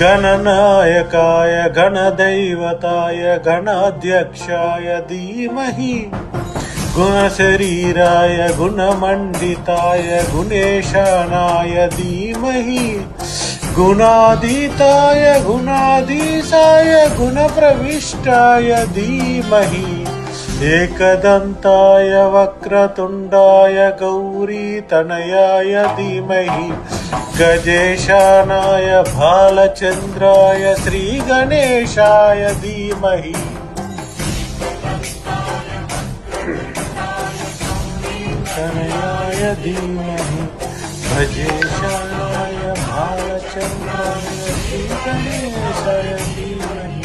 गणनायकाय गणदैवताय गणाध्यक्षाय धीमहि गुणशरीराय गुणमण्डिताय गुणेशानाय धीमहि गुणातीताय गुणाधीशाय गुणप्रविष्टाय धीमहि एकदन्ताय वक्रतुण्डाय गौरीतनयाय धीमहि गजेशानाय भालचन्द्राय श्रीगणेशाय धीमहि तनयाय धीमहि गजेशानाय भालचन्द्राय श्रीगणेशाय धीमहि।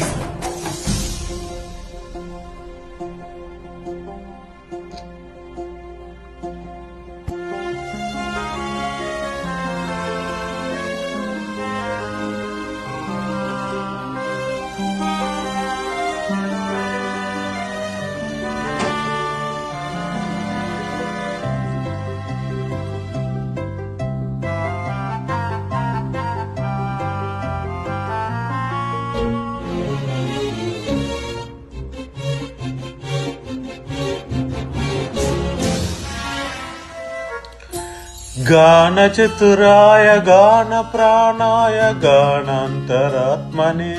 गानचतुराय गानप्राणाय गानान्तरात्मने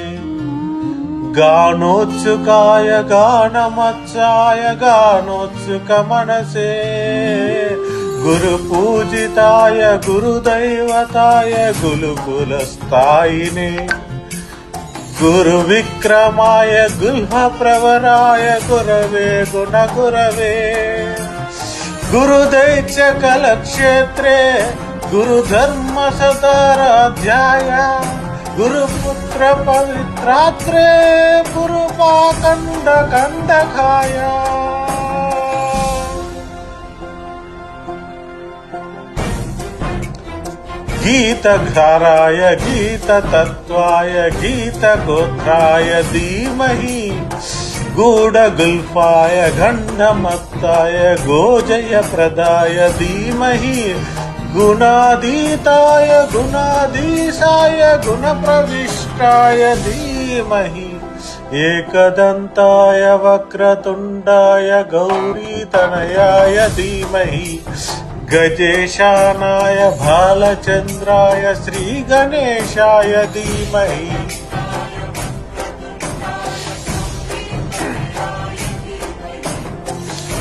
गानोत्सुकाय गानमत्साय गानोत्सुकमनसे गुरुपूजिताय गुरुदैवताय गुरुकुलस्थायिने गुरुविक्रमाय गुह्यप्रवराय गुरवे गुणगुरवे गुरुदैत्य कलक्षेत्रे गुरुधर्मसतराध्याय गुरुपुत्र पवित्रात्रे गुरुपाखण्डकण्डकाय गीतघाराय गीततत्त्वाय गीतगोत्राय धीमहि गूढगुल्फाय गण्डमत्ताय गोजयप्रदाय धीमहि गुणातीताय गुणाधीशाय गुणप्रविष्टाय धीमहि एकदन्ताय वक्रतुण्डाय गौरीतनयाय धीमहि गजेशानाय भालचन्द्राय श्रीगणेशाय धीमहि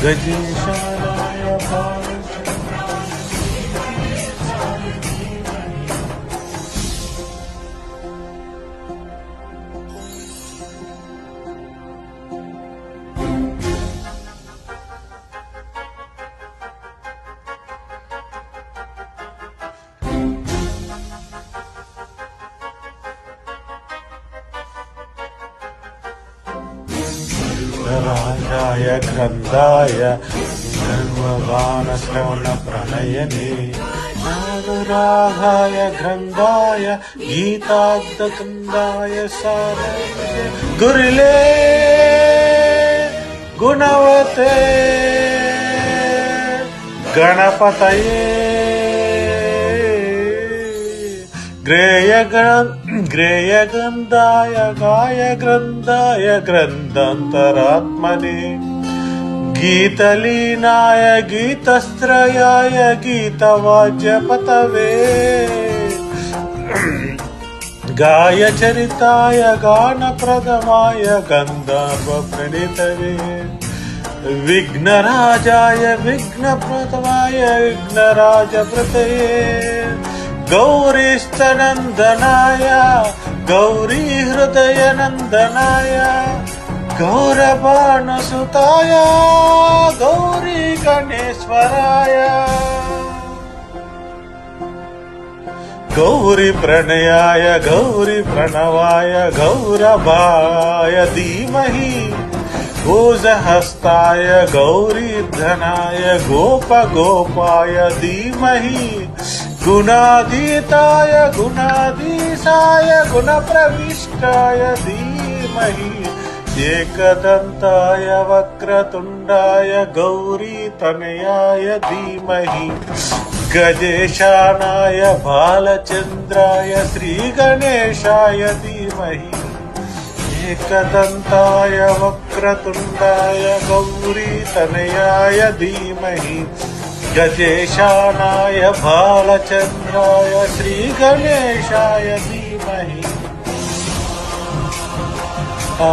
गजेशानाय राजाय ग्रन्थाय धर्मगानश्रवणप्रणयने नागरागाय ग्रन्थाय गीताब्दकन्दाय सारये गुरुले गुणवते गणपतये ग्रेयगन्धाय गाय ग्रन्थाय ग्रन्थान्तरात्मने गीतलीनाय गीतस्त्रयाय गीतवाद्यपतवे గాయచరితాయ గానప్రదమాయ గంధర్వ ప్రణితవే విఘ్నరాజాయ విఘ్నప్రదమాయ విఘ్నరాజప్రతయే గౌరీస్తనందనాయ గౌరీ హృదయ నందనాయ గౌరవాణసుతాయ గౌరీ గణేశ్వరాయ గౌరీ ప్రణయాయ గౌరీ ప్రణవాయ గౌరవాయ ధీమహి భుజహస్తాయ గౌరీధనాయ గోపగోపాయ ధీమహి గుణాధీతాయ గుణాధీశాయ గుణప్రవిష్టాయ ధీమహి ఏకదంతాయ వక్రతుండాయ గౌరీతనయాయ ధీమహి గజేశానాయ బాలచంద్రాయ శ్రీగణేశాయ ధీమహి ఏకదంతాయ వక్రతుండాయ గౌరీతనయాయ ధీమహి గజేశానాయ బాలచంద్రాయ శ్రీగణేశాయ ధీమహి ఆ